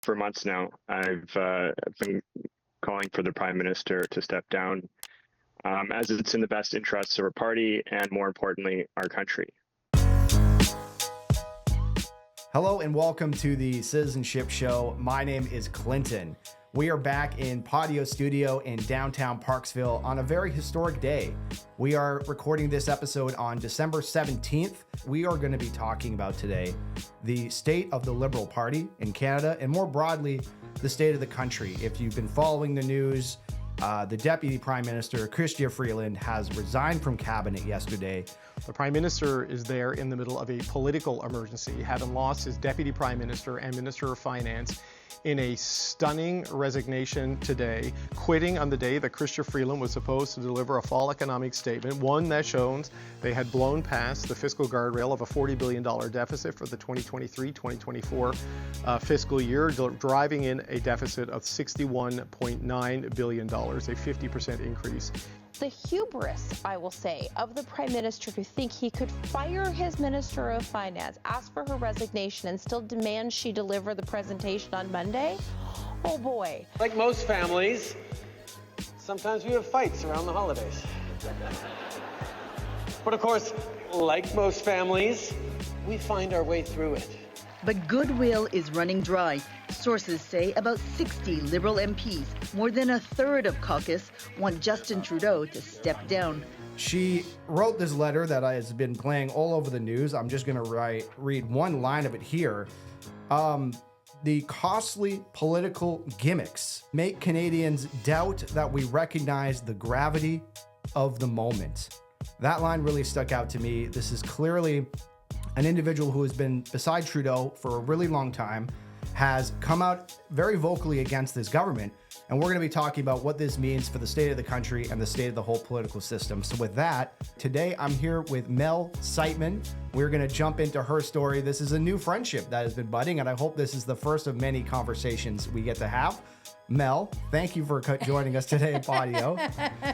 For months now, I've been calling for the Prime Minister to step down, as it's in the best interests of our party and, more importantly, our country. Hello and welcome to the Citizenship Show. My name is Clinton. We are back in Patio Studio in downtown Parksville on a very historic day. We are recording this episode on December 17th. We are going to be talking about today the state of the Liberal Party in Canada and more broadly, the state of the country. If you've been following the news, the Deputy Prime Minister, Chrystia Freeland, has resigned from cabinet yesterday. The Prime Minister is there in the middle of a political emergency, having lost his Deputy Prime Minister and Minister of Finance in a stunning resignation today, quitting on the day that Chrystia Freeland was supposed to deliver a fall economic statement, one that shows they had blown past the fiscal guardrail of a $40 billion deficit for the 2023-2024 fiscal year, driving in a deficit of $61.9 billion, a 50% increase. The hubris, I will say, of the Prime Minister to think he could fire his Minister of Finance, ask for her resignation, and still demand she deliver the presentation on Monday? Oh boy. Like most families, sometimes we have fights around the holidays. But of course, like most families, we find our way through it. But goodwill is running dry. Sources say about 60 Liberal MPs, more than a third of caucus, want Justin Trudeau to step down. She wrote this letter that has been playing all over the news. I'm just going to read one line of it here. The costly political gimmicks make Canadians doubt that we recognize the gravity of the moment. That line really stuck out to me. This is clearly an individual who has been beside Trudeau for a really long time, has come out very vocally against this government. And we're going to be talking about what this means for the state of the country and the state of the whole political system. So with that, today I'm here with Mel Siteman. We're going to jump into her story. This is a new friendship that has been budding, and I hope this is the first of many conversations we get to have. Mel, thank you for joining us today in Patio.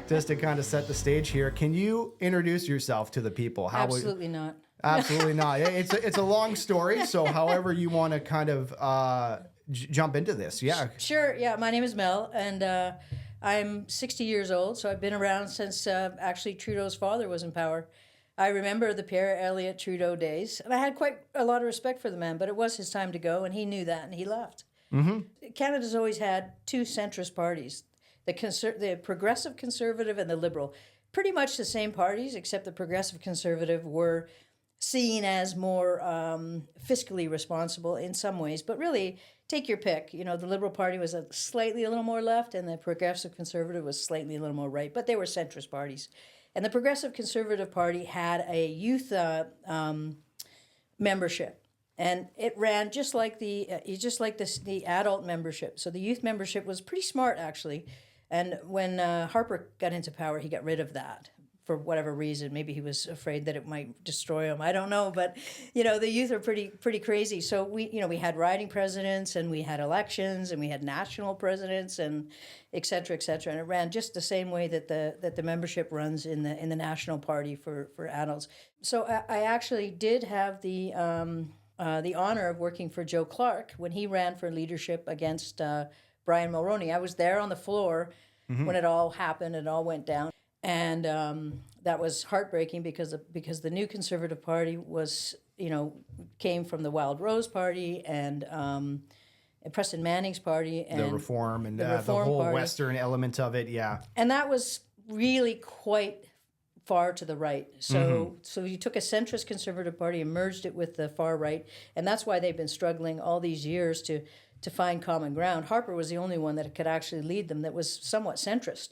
Just to kind of set the stage here, can you introduce yourself to the people? Absolutely not. Absolutely not. It's a long story, so however you want to kind of jump into this. Yeah. Sure. Yeah. My name is Mel, and I'm 60 years old, so I've been around since actually Trudeau's father was in power. I remember the Pierre Elliott Trudeau days, and I had quite a lot of respect for the man, but it was his time to go, and he knew that, and he left. Mm-hmm. Canada's always had two centrist parties, the Progressive Conservative and the Liberal. Pretty much the same parties, except the Progressive Conservative were seen as more fiscally responsible in some ways, but really take your pick. You know, the Liberal Party was a little more left, and the Progressive Conservative was slightly a little more right, but they were centrist parties. And the Progressive Conservative Party had a youth membership, and it ran just like the adult membership. So the youth membership was pretty smart, actually. And when Harper got into power, he got rid of that. For whatever reason, maybe he was afraid that it might destroy him. I don't know, but the youth are pretty crazy. So we had riding presidents, and we had elections, and we had national presidents, and et cetera, and it ran just the same way that the membership runs in the National Party for adults. So I actually did have the honor of working for Joe Clark when he ran for leadership against Brian Mulroney. I was there on the floor when it all happened and it all went down. And that was heartbreaking because the new Conservative Party was, came from the Wild Rose Party and Preston Manning's party. And the Reform and the whole party. Western element of it, yeah. And that was really quite far to the right. So you took a centrist Conservative Party and merged it with the far right. And that's why they've been struggling all these years to find common ground. Harper was the only one that could actually lead them that was somewhat centrist.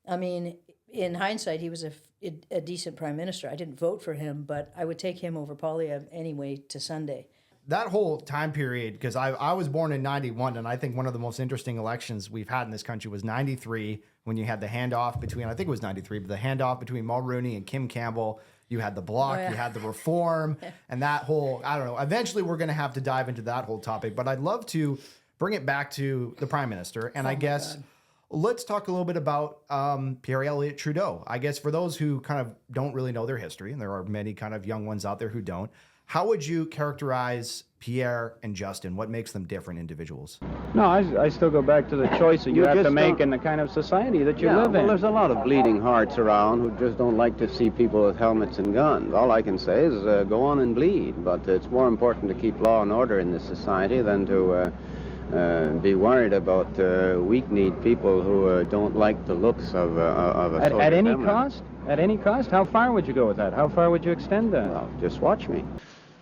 I mean, in hindsight, he was a decent prime minister. I didn't vote for him, but I would take him over Poilievre anyway to Sunday. That whole time period, because I was born in 91, and I think one of the most interesting elections we've had in this country was 93, when you had the handoff between, I think it was 93, but the handoff between Mulroney and Kim Campbell. You had the Bloc, You had the Reform, and that whole, I don't know, eventually we're going to have to dive into that whole topic, but I'd love to bring it back to the Prime Minister, and I guess... God. Let's talk a little bit about Pierre Elliott Trudeau. I guess for those who kind of don't really know their history, and there are many kind of young ones out there who don't, how would you characterize Pierre and Justin? What makes them different individuals? No, I still go back to the choice that you have to make in the kind of society that you live in. Well, there's a lot of bleeding hearts around who just don't like to see people with helmets and guns. All I can say is go on and bleed, but it's more important to keep law and order in this society than to be worried about weak-kneed people who don't like the looks of a soldier. At any cost? At any cost? How far would you go with that? How far would you extend that? Well, just watch me.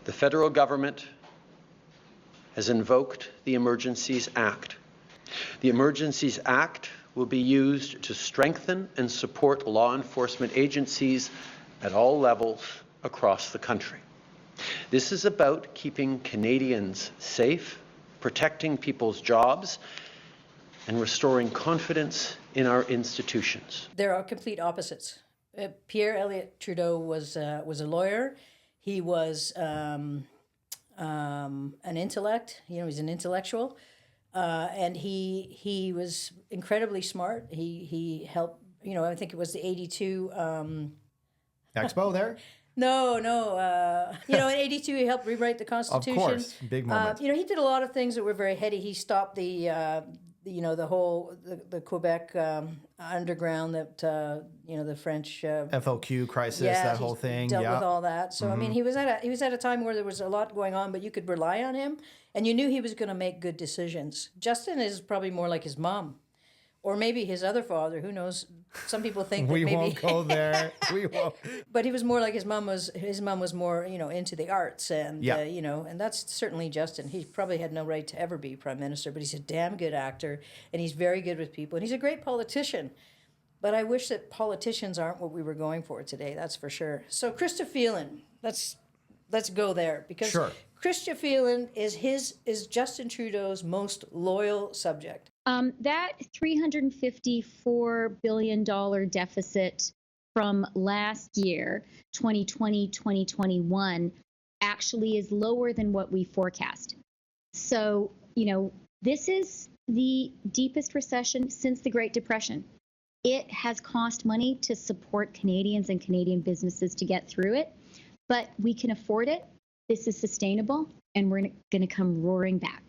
The federal government has invoked the Emergencies Act. The Emergencies Act will be used to strengthen and support law enforcement agencies at all levels across the country. This is about keeping Canadians safe, protecting people's jobs, and restoring confidence in our institutions. There are complete opposites. Pierre Elliott Trudeau was a lawyer. He was an intellect. He's an intellectual, and he was incredibly smart. He helped. I think it was the 82 Expo there. No. In '82 he helped rewrite the Constitution. Of course, big moment. He did a lot of things that were very heady. He stopped the Quebec underground that the French FLQ crisis, that whole thing. Dealt with all that. So I mean, he was at a time where there was a lot going on, but you could rely on him, and you knew he was going to make good decisions. Justin is probably more like his mom, or maybe his other father. Who knows? Some people think we that maybe won't go there. We won't. But he was more like his mom was. His mom was more, into the arts, and and that's certainly Justin. He probably had no right to ever be prime minister, but he's a damn good actor, and he's very good with people, and he's a great politician. But I wish that politicians aren't what we were going for today. That's for sure. So Chrystia Freeland, let's go there, because Chrystia Freeland is Justin Trudeau's most loyal subject. That $354 billion deficit from last year, 2020, 2021, actually is lower than what we forecast. So, this is the deepest recession since the Great Depression. It has cost money to support Canadians and Canadian businesses to get through it, but we can afford it. This is sustainable, and we're going to come roaring back.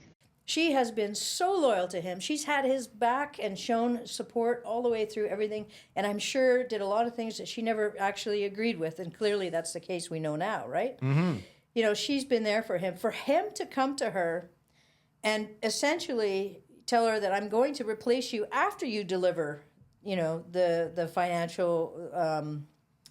She has been so loyal to him. She's had his back and shown support all the way through everything, and I'm sure did a lot of things that she never actually agreed with, and clearly that's the case we know now, right? Mm-hmm. She's been there for him. For him to come to her and essentially tell her that I'm going to replace you after you deliver, the financial...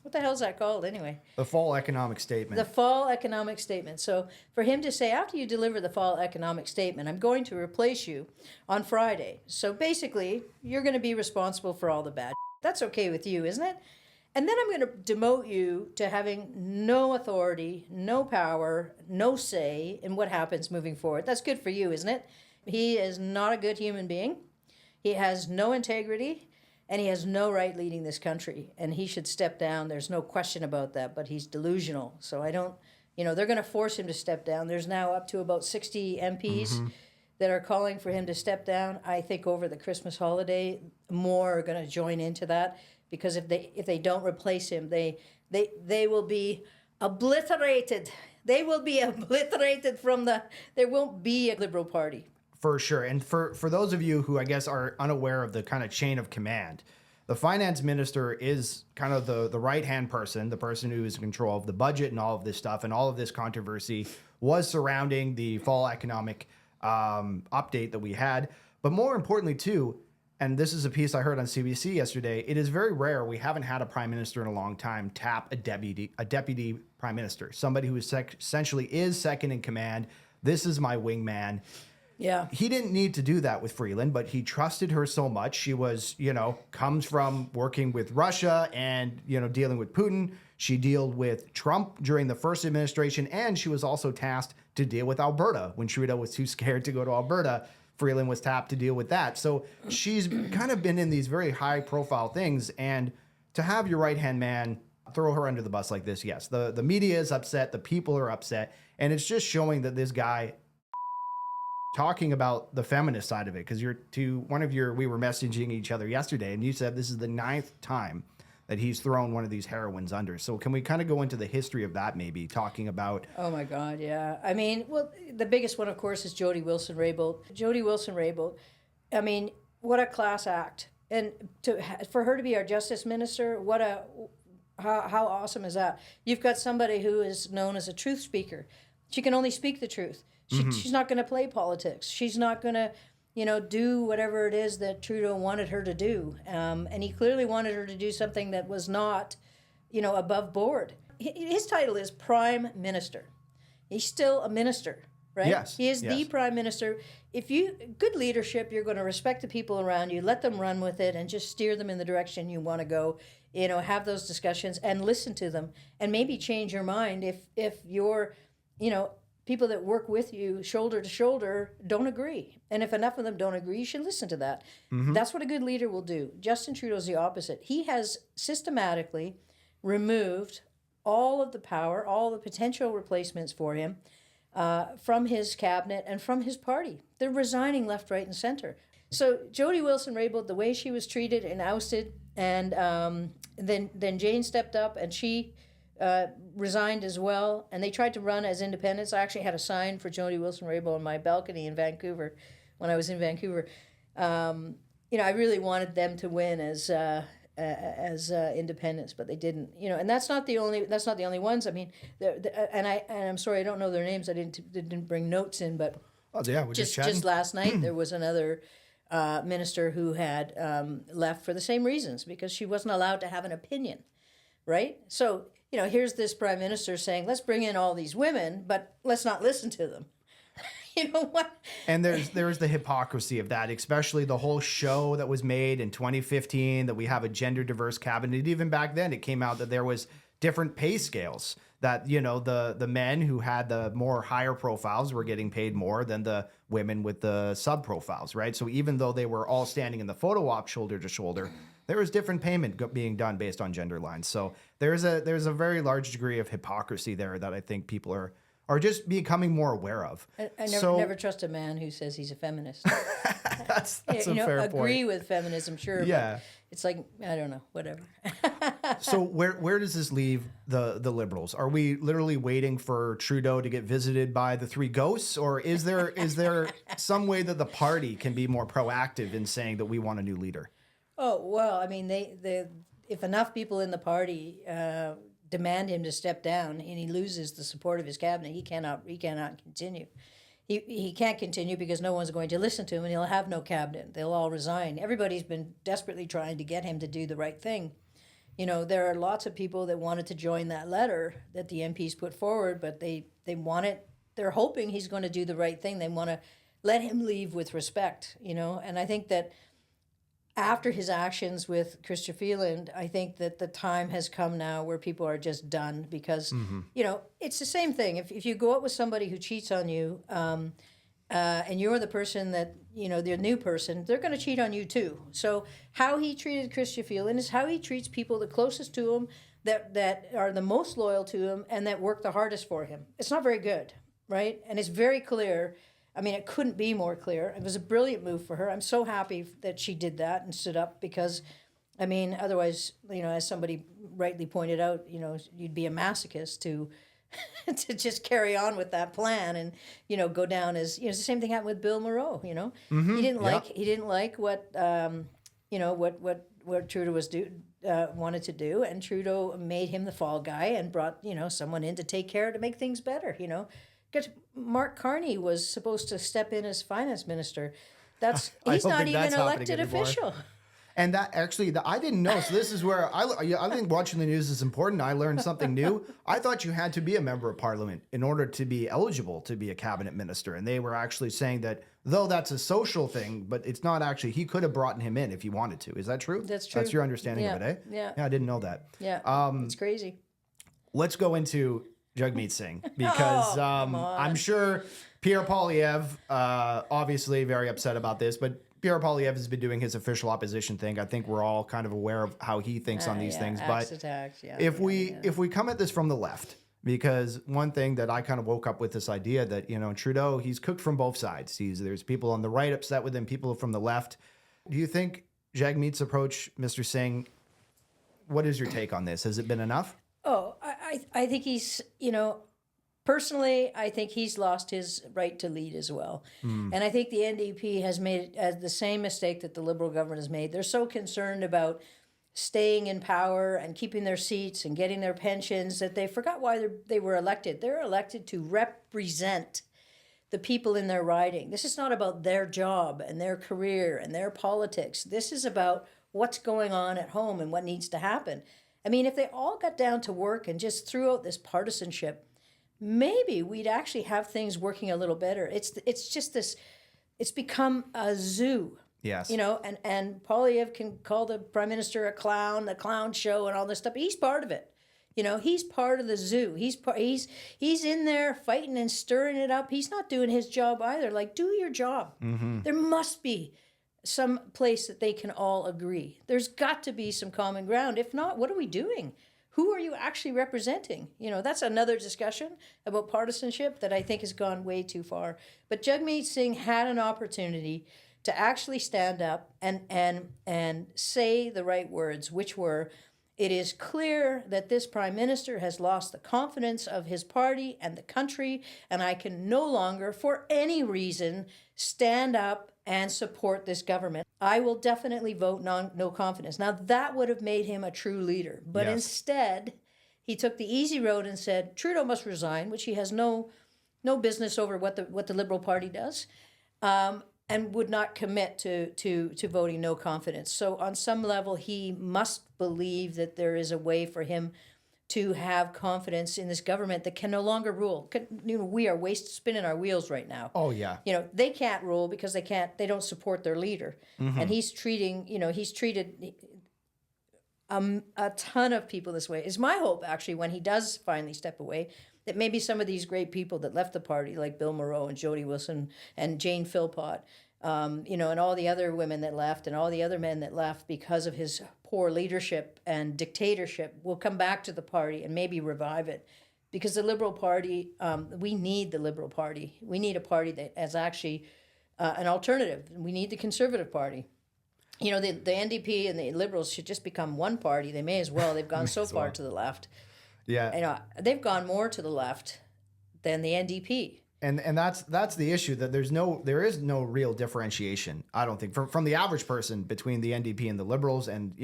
what the hell is that called anyway? The fall economic statement. The fall economic statement. So for him to say, after you deliver the fall economic statement, I'm going to replace you on Friday. So basically, you're going to be responsible for all the bad. That's okay with you, isn't it? And then I'm going to demote you to having no authority, no power, no say in what happens moving forward. That's good for you, isn't it? He is not a good human being. He has no integrity. And he has no right leading this country, and he should step down. There's no question about that, but he's delusional. So I don't, they're going to force him to step down. There's now up to about 60 MPs that are calling for him to step down. I think over the Christmas holiday, more are going to join into that, because if they don't replace him, they will be obliterated. They will be obliterated there won't be a Liberal Party. For sure. And for those of you who I guess are unaware of the kind of chain of command, the finance minister is kind of the right-hand person, the person who is in control of the budget and all of this stuff. And all of this controversy was surrounding the fall economic update that we had. But more importantly, too, and this is a piece I heard on CBC yesterday, it is very rare. We haven't had a prime minister in a long time tap a deputy prime minister, somebody who essentially is second in command. This is my wingman. Yeah. He didn't need to do that with Freeland, but he trusted her so much. She was, comes from working with Russia and, dealing with Putin. She dealt with Trump during the first administration, and she was also tasked to deal with Alberta. When Trudeau was too scared to go to Alberta, Freeland was tapped to deal with that. So she's kind of been in these very high-profile things, and to have your right-hand man throw her under the bus like this, yes. The media is upset, the people are upset, and it's just showing that this guy... talking about the feminist side of it, because we were messaging each other yesterday, and you said this is the 9th time that he's thrown one of these heroines under. So can we kind of go into the history of that, maybe talking about? Oh my God, yeah. I mean, well, the biggest one, of course, is Jody Wilson-Raybould. Jody Wilson-Raybould, I mean, what a class act. And for her to be our justice minister, how awesome is that? You've got somebody who is known as a truth speaker. She can only speak the truth. She's not going to play politics. She's not going to, do whatever it is that Trudeau wanted her to do. And he clearly wanted her to do something that was not, above board. His title is Prime Minister. He's still a minister, right? Yes. He is the Prime Minister. Good leadership, you're going to respect the people around you, let them run with it, and just steer them in the direction you want to go. Have those discussions and listen to them, and maybe change your mind if you're, people that work with you shoulder to shoulder don't agree. And if enough of them don't agree, you should listen to that. That's what a good leader will do. Justin Trudeau's the opposite. He has systematically removed all of the power, all the potential replacements for him from his cabinet and from his party. They're resigning left, right, and center. So Jody Wilson-Raybould, the way she was treated and ousted, and then Jane stepped up and she resigned as well, and they tried to run as independents. I actually had a sign for Jody Wilson-Raybould on my balcony in Vancouver when I was in Vancouver. I really wanted them to win as independents, but they didn't. And that's not the only ones. I mean, and I'm sorry, I don't know their names. I didn't bring notes in, but we're just last night there was another minister who had left for the same reasons, because she wasn't allowed to have an opinion, right? So here's this prime minister saying, let's bring in all these women, but let's not listen to them. You know what? And there's the hypocrisy of that, especially the whole show that was made in 2015 that we have a gender diverse cabinet. Even back then, it came out that there was different pay scales, that the men who had the more higher profiles were getting paid more than the women with the sub profiles, right? So even though they were all standing in the photo op shoulder to shoulder, there was different payment being done based on gender lines. So there's a very large degree of hypocrisy there that I think people are just becoming more aware of. I never trust a man who says he's a feminist. That's a fair point. Agree with feminism, sure. Yeah. But it's like, I don't know, whatever. So where does this leave the Liberals? Are we literally waiting for Trudeau to get visited by the three ghosts, or is there some way that the party can be more proactive in saying that we want a new leader? Oh, well, I mean, if enough people in the party demand him to step down and he loses the support of his cabinet, he cannot continue. He can't continue because no one's going to listen to him, and he'll have no cabinet. They'll all resign. Everybody's been desperately trying to get him to do the right thing. There are lots of people that wanted to join that letter that the MPs put forward, but they're hoping he's going to do the right thing. They want to let him leave with respect, and I think that after his actions with Chrystia Freeland, I think that the time has come now where people are just done, because, it's the same thing. If you go out with somebody who cheats on you, and you're the person that, the new person, they're going to cheat on you too. So how he treated Chrystia Freeland is how he treats people the closest to him, that are the most loyal to him and that work the hardest for him. It's not very good, right? And it's very clear. I mean, it couldn't be more clear. It was a brilliant move for her. I'm so happy that she did that and stood up, because, I mean, otherwise, as somebody rightly pointed out, you'd be a masochist to to just carry on with that plan and, go down as, the same thing happened with Bill Moreau, He didn't like what, what Trudeau was wanted to do, and Trudeau made him the fall guy and brought, someone in to take care to make things better, Mark Carney was supposed to step in as finance minister. He's not even an elected official. And that actually, I didn't know. So this is where I think watching the news is important. I learned something new. I thought you had to be a member of parliament in order to be eligible to be a cabinet minister. And they were actually saying that, though that's a social thing, but it's not actually, he could have brought him in if he wanted to. Is that true? That's true. That's your understanding of it, eh? Yeah. Yeah, I didn't know that. Yeah, it's crazy. Let's go into Jagmeet Singh, because I'm sure Pierre Poilievre, obviously very upset about this, but Pierre Poilievre has been doing his official opposition thing. I think we're all kind of aware of how he thinks on these things. But if we come at this from the left, because one thing that I kind of woke up with this idea that, Trudeau, he's cooked from both sides. There's people on the right upset with him, people from the left. Do you think Jagmeet's approach, Mr. Singh, what is your take on this? Has it been enough? Oh, I think he's, personally, I think he's lost his right to lead as well. And I think the NDP has made the same mistake that the Liberal government has made. They're so concerned about staying in power and keeping their seats and getting their pensions that they forgot why they were elected. They're elected to represent the people in their riding. This is not about their job and their career and their politics. This is about what's going on at home and what needs to happen. I mean, if they all got down to work and just threw out this partisanship, maybe we'd actually have things working a little better. It's just this, it's become a zoo. Yes. And Poilievre can call the Prime Minister a clown, the clown show and all this stuff. He's part of it. He's part of the zoo. He's in there fighting and stirring it up. He's not doing his job either. Like, do your job. Mm-hmm. There must be some place that they can all agree. There's got to be some common ground. If not, what are we doing? Who are you actually representing? That's another discussion about partisanship that I think has gone way too far. But Jagmeet Singh had an opportunity to actually stand up and say the right words, which were, it is clear that this Prime Minister has lost the confidence of his party and the country, and I can no longer, for any reason, stand up and support this government. I will definitely vote no confidence. Now, that would have made him a true leader. But instead, he took the easy road and said, Trudeau must resign, which he has no business over what the Liberal Party does. And would not commit to voting no confidence. So on some level, he must believe that there is a way for him to have confidence in this government that can no longer rule. We are spinning our wheels right now. Oh, yeah. They can't rule because they don't support their leader. Mm-hmm. And he's treated a ton of people this way. It's my hope, actually, when he does finally step away, that maybe some of these great people that left the party, like Bill Moreau and Jody Wilson and Jane Philpott, and all the other women that left and all the other men that left because of his poor leadership and dictatorship, will come back to the party and maybe revive it. Because the Liberal Party, we need the Liberal Party. We need a party that is actually an alternative. We need the Conservative Party. The NDP and the Liberals should just become one party. They may as well. They've gone so far to the left. Yeah. They've gone more to the left than the NDP. And that's the issue, that there is no real differentiation, I don't think, from the average person between the NDP and the Liberals. And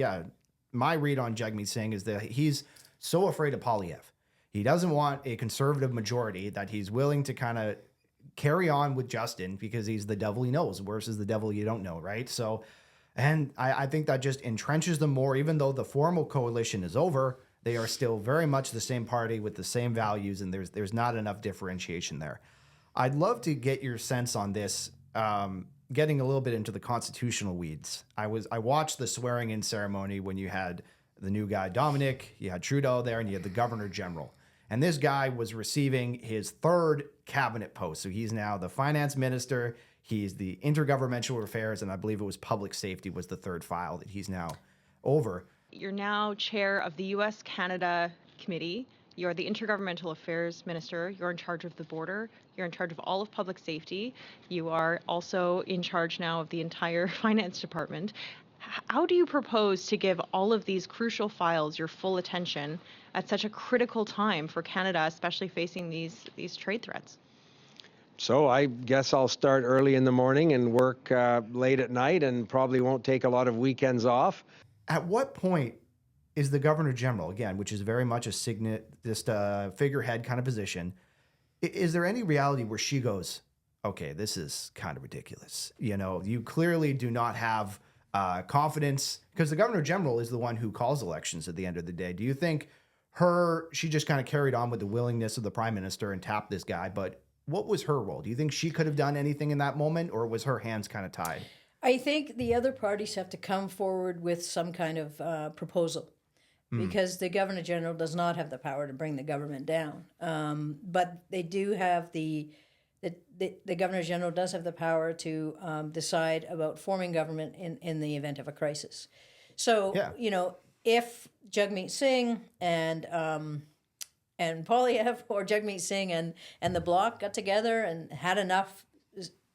my read on Jagmeet Singh is that he's so afraid of Poilievre. He doesn't want a Conservative majority, that he's willing to kind of carry on with Justin because he's the devil he knows versus the devil you don't know, right? So, and I think that just entrenches them more, even though the formal coalition is over. They are still very much the same party with the same values, and there's not enough differentiation there. I'd love to get your sense on this, getting a little bit into the constitutional weeds. I watched the swearing-in ceremony when you had the new guy, Dominic, you had Trudeau there, and you had the Governor General. And this guy was receiving his third cabinet post. So he's now the finance minister, he's the intergovernmental affairs, and I believe it was public safety was the third file that he's now over. You're now chair of the U.S.-Canada Committee. You're the Intergovernmental Affairs Minister. You're in charge of the border. You're in charge of all of public safety. You are also in charge now of the entire finance department. How do you propose to give all of these crucial files your full attention at such a critical time for Canada, especially facing these trade threats? So I guess I'll start early in the morning and work late at night, and probably won't take a lot of weekends off. At what point is the Governor General, again, which is very much a figurehead kind of position, is there any reality where she goes, okay, this is kind of ridiculous? You clearly do not have confidence, because the Governor General is the one who calls elections at the end of the day. Do you think she just kind of carried on with the willingness of the Prime Minister and tapped this guy, but what was her role? Do you think she could have done anything in that moment, or was her hands kind of tied? I think the other parties have to come forward with some kind of proposal, because the Governor General does not have the power to bring the government down. But they do have the Governor General does have the power to decide about forming government in the event of a crisis. So, if Jagmeet Singh and Poilievre, or Jagmeet Singh and the Bloc got together and had enough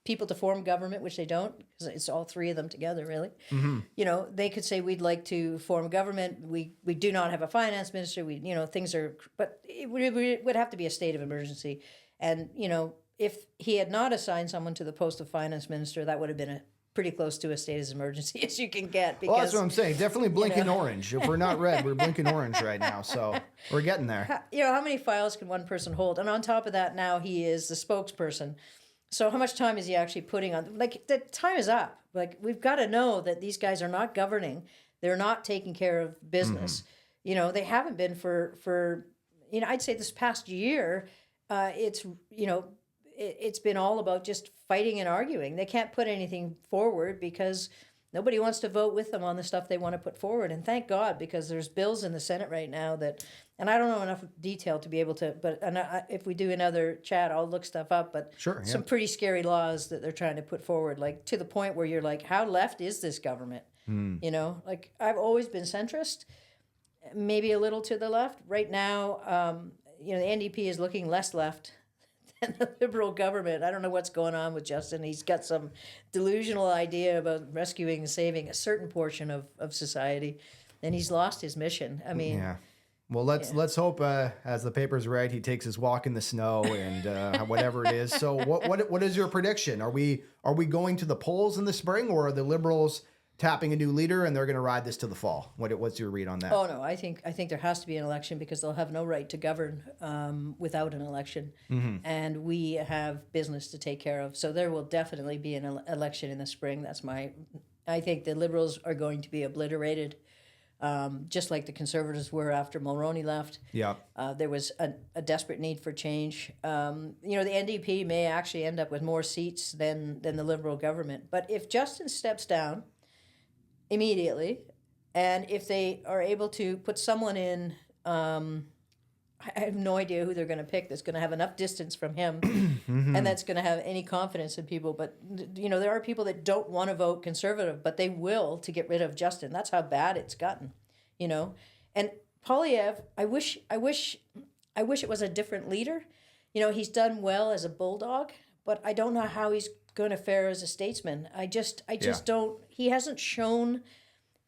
people to form government, which they don't, because it's all three of them together, really. You know, they could say, we'd like to form government. We do not have a finance minister. Things are, but it would have to be a state of emergency. And, you know, if he had not assigned someone to the post of finance minister, that would have been pretty close to a state of emergency as you can get. Because, well, that's what I'm saying. Definitely blinking orange. If we're not red, we're blinking orange right now. So we're getting there. How many files can one person hold? And on top of that, now he is the spokesperson. So how much time is he actually putting on? Like, the time is up. Like, we've got to know that these guys are not governing. They're not taking care of business. You know, they haven't been for I'd say this past year, it's been all about just fighting and arguing. They can't put anything forward because nobody wants to vote with them on the stuff they want to put forward. And thank God, because there's bills in the Senate right now that, and I don't know enough detail to be able to, but if we do another chat, I'll look stuff up. But some pretty scary laws that they're trying to put forward, like to the point where you're like, how left is this government? You know, like I've always been centrist, maybe a little to the left. Right now, the NDP is looking less left than the Liberal government. I don't know what's going on with Justin. He's got some delusional idea about rescuing and saving a certain portion of society, and he's lost his mission. I mean, well, let's hope as the papers write, he takes his walk in the snow and whatever it is. So, what is your prediction? Are we going to the polls in the spring, or are the Liberals tapping a new leader and they're going to ride this to the fall? What's your read on that? Oh no, I think there has to be an election because they'll have no right to govern without an election, and we have business to take care of. So there will definitely be an election in the spring. I think the Liberals are going to be obliterated, just like the Conservatives were after Mulroney left. Yeah, there was a desperate need for change. The NDP may actually end up with more seats than the Liberal government. But if Justin steps down immediately, and if they are able to put someone in, I have no idea who they're going to pick that's going to have enough distance from him and that's going to have any confidence in people. But, there are people that don't want to vote Conservative, but they will to get rid of Justin. That's how bad it's gotten, And Poilievre, I wish it was a different leader. He's done well as a bulldog, but I don't know how he's going to fare as a statesman. I just don't. He hasn't shown.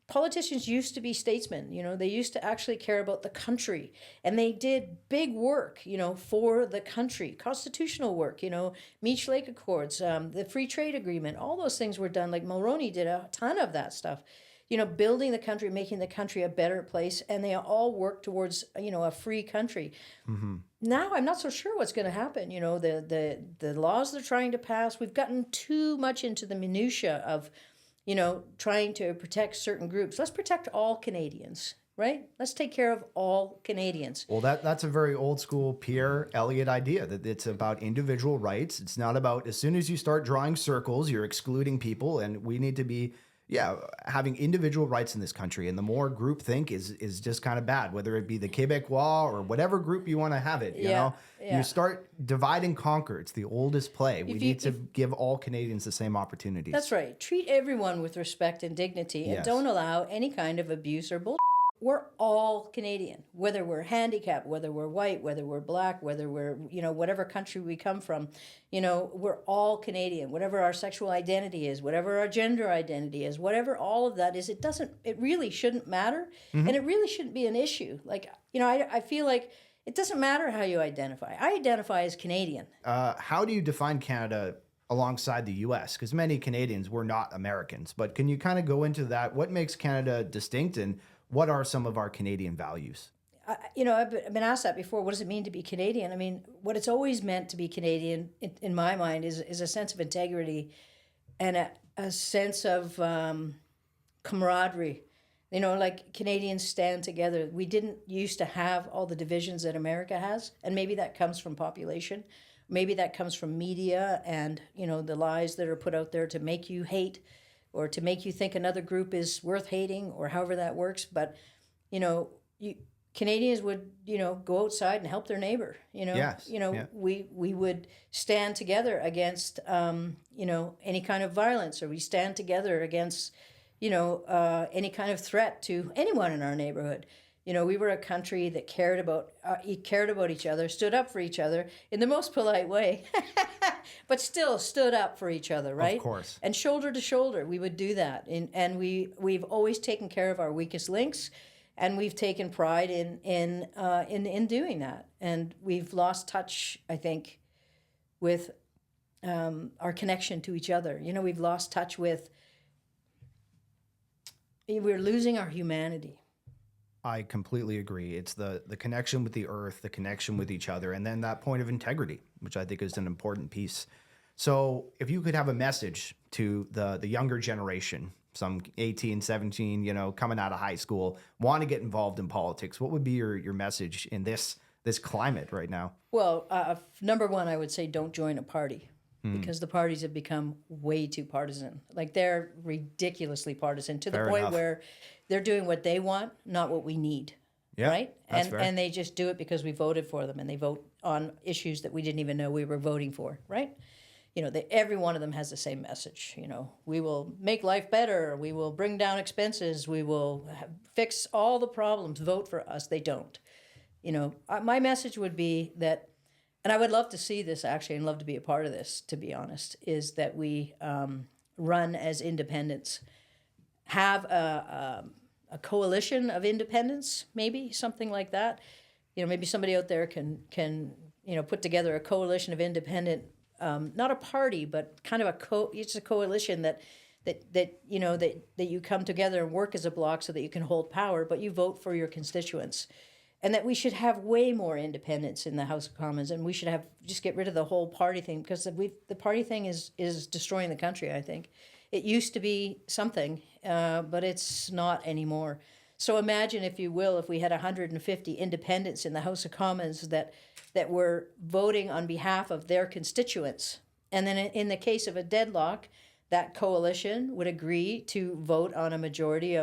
Politicians used to be statesmen. They used to actually care about the country, and they did big work. For the country, constitutional work. Meech Lake Accords, the Free Trade Agreement. All those things were done. Like Mulroney did a ton of that stuff. Building the country, making the country a better place, and they all work towards, a free country. Now I'm not so sure what's going to happen. The laws they're trying to pass, we've gotten too much into the minutia of, trying to protect certain groups. Let's protect all Canadians, right? Let's take care of all Canadians. Well, that's a very old school Pierre Elliott idea, that it's about individual rights. It's not about, as soon as you start drawing circles, you're excluding people, and we need to be having individual rights in this country. And the more groupthink is just kind of bad, whether it be the Québécois or whatever group you want to have it. You start divide and conquer. It's the oldest play. We need to give all Canadians the same opportunities. That's right. Treat everyone with respect and dignity, and don't allow any kind of abuse or bullshit. We're all Canadian, whether we're handicapped, whether we're white, whether we're black, whether we're, whatever country we come from, we're all Canadian, whatever our sexual identity is, whatever our gender identity is, whatever all of that is, it really shouldn't matter. And it really shouldn't be an issue. Like, I feel like it doesn't matter how you identify. I identify as Canadian. How do you define Canada alongside the U.S.? Because many Canadians were not Americans, but can you kind of go into that? What makes Canada distinct, and what are some of our Canadian values? I've been asked that before. What does it mean to be Canadian? I mean, what it's always meant to be Canadian, in my mind, is a sense of integrity and a sense of camaraderie. Like Canadians stand together. We didn't used to have all the divisions that America has, and maybe that comes from population. Maybe that comes from media and, the lies that are put out there to make you hate, or to make you think another group is worth hating, or however that works. But, Canadians would, go outside and help their neighbor. We would stand together against, any kind of violence, or we stand together against, any kind of threat to anyone in our neighborhood. We were a country that cared about each other, stood up for each other in the most polite way. but still stood up for each other, right? Of course. And shoulder to shoulder, we would do that. And we've always taken care of our weakest links, and we've taken pride in doing that. And we've lost touch, I think, with our connection to each other. You know, we've lost touch with. We're losing our humanity. I completely agree. It's the connection with the earth, the connection with each other, and then that point of integrity, which I think is an important piece. So if you could have a message to the younger generation, some 18, 17, you know, coming out of high school, want to get involved in politics, what would be your message in this climate right now? Well, number one, I would say don't join a party. Because the parties have become way too partisan. Like, they're ridiculously partisan to the point where they're doing what they want, not what we need. Yeah, right? That's fair. And they just do it because we voted for them, and they vote on issues that we didn't even know we were voting for, right? You know, every one of them has the same message. You know, we will make life better. We will bring down expenses. We will fix all the problems. Vote for us. They don't. You know, my message would be that, and I would love to see this actually, and love to be a part of this, to be honest, is that we run as independents, have a coalition of independents, maybe something like that. You know, maybe somebody out there can put together a coalition of independent, not a party, but kind of it's a coalition that you come together and work as a bloc so that you can hold power, but you vote for your constituents. And that we should have way more independence in the House of Commons, and we should just get rid of the whole party thing, because the party thing is destroying the country, I think. It used to be something, but it's not anymore. So imagine, if you will, if we had 150 independents in the House of Commons that were voting on behalf of their constituents. And then in the case of a deadlock, that coalition would agree to vote on a majority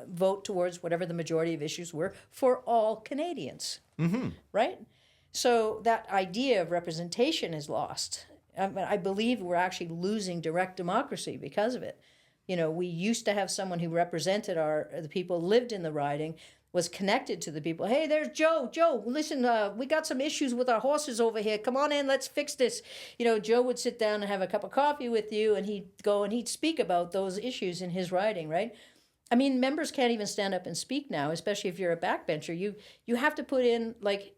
vote towards whatever the majority of issues were for all Canadians, right? So that idea of representation is lost. I believe we're actually losing direct democracy because of it. You know, we used to have someone who represented the people, lived in the riding, was connected to the people. Hey, there's Joe. Joe, listen, we got some issues with our horses over here. Come on in, let's fix this. You know, Joe would sit down and have a cup of coffee with you, and he'd go and he'd speak about those issues in his riding, right? I mean, members can't even stand up and speak now, especially if you're a backbencher. You have to put in like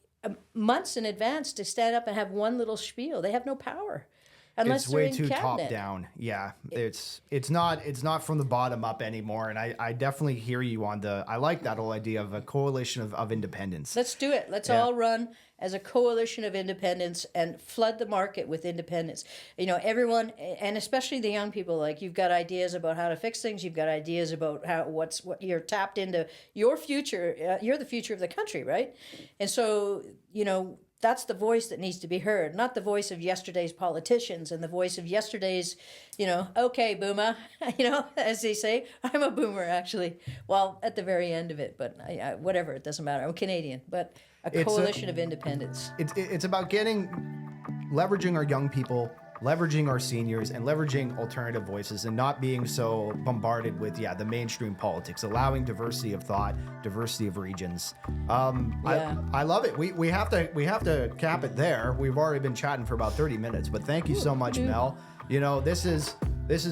months in advance to stand up and have one little spiel. They have no power. Unless It's way they're in too cabinet. top down. Yeah, it's not from the bottom up anymore. And I definitely hear you on I like that whole idea of a coalition of independents. Let's do it. Let's all run as a coalition of independents and flood the market with independents. You know, everyone, and especially the young people, like, you've got ideas about how to fix things. You've got ideas about what you're tapped into your future. You're the future of the country, right? And so, you know, that's the voice that needs to be heard, not the voice of yesterday's politicians and the voice of yesterday's, you know, okay, boomer, you know, as they say. I'm a boomer, actually. Well, at the very end of it, but whatever, it doesn't matter. I'm Canadian, but a coalition of independents. It's about leveraging our young people, leveraging our seniors, and leveraging alternative voices, and not being so bombarded with the mainstream politics, allowing diversity of thought, diversity of regions. I love it. We have to cap it there. We've already been chatting for about 30 minutes, but thank you so much, Mel. You know, this is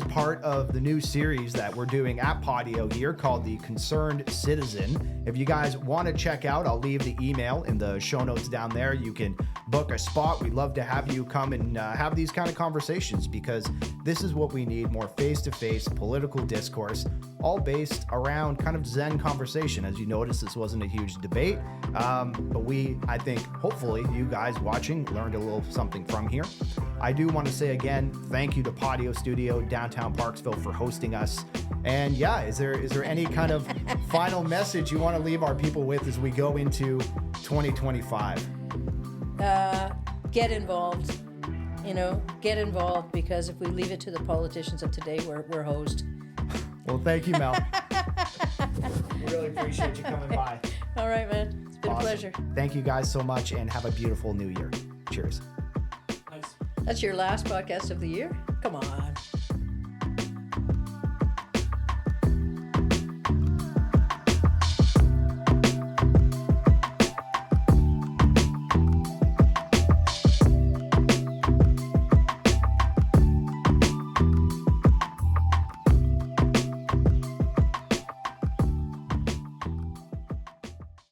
part of the new series that we're doing at Podio here called The Concerned Citizen. If you guys want to check out, I'll leave the email in the show notes down there. You can book a spot. We'd love to have you come and have these kind of conversations, because this is what we need, more face-to-face political discourse, all based around kind of Zen conversation. As you notice, this wasn't a huge debate, but I think, hopefully, you guys watching learned a little something from here. I do want to say again, thank you to Podio Studio, downtown Parksville, for hosting us. And yeah, is there any kind of final message you want to leave our people with as we go into 2025? Get involved. You know, get involved, because if we leave it to the politicians of today, we're hosed. Well, thank you, Mel. We really appreciate you coming by. All right, man. It's been a pleasure. Thank you guys so much, and have a beautiful new year. Cheers. That's your last podcast of the year? Come on.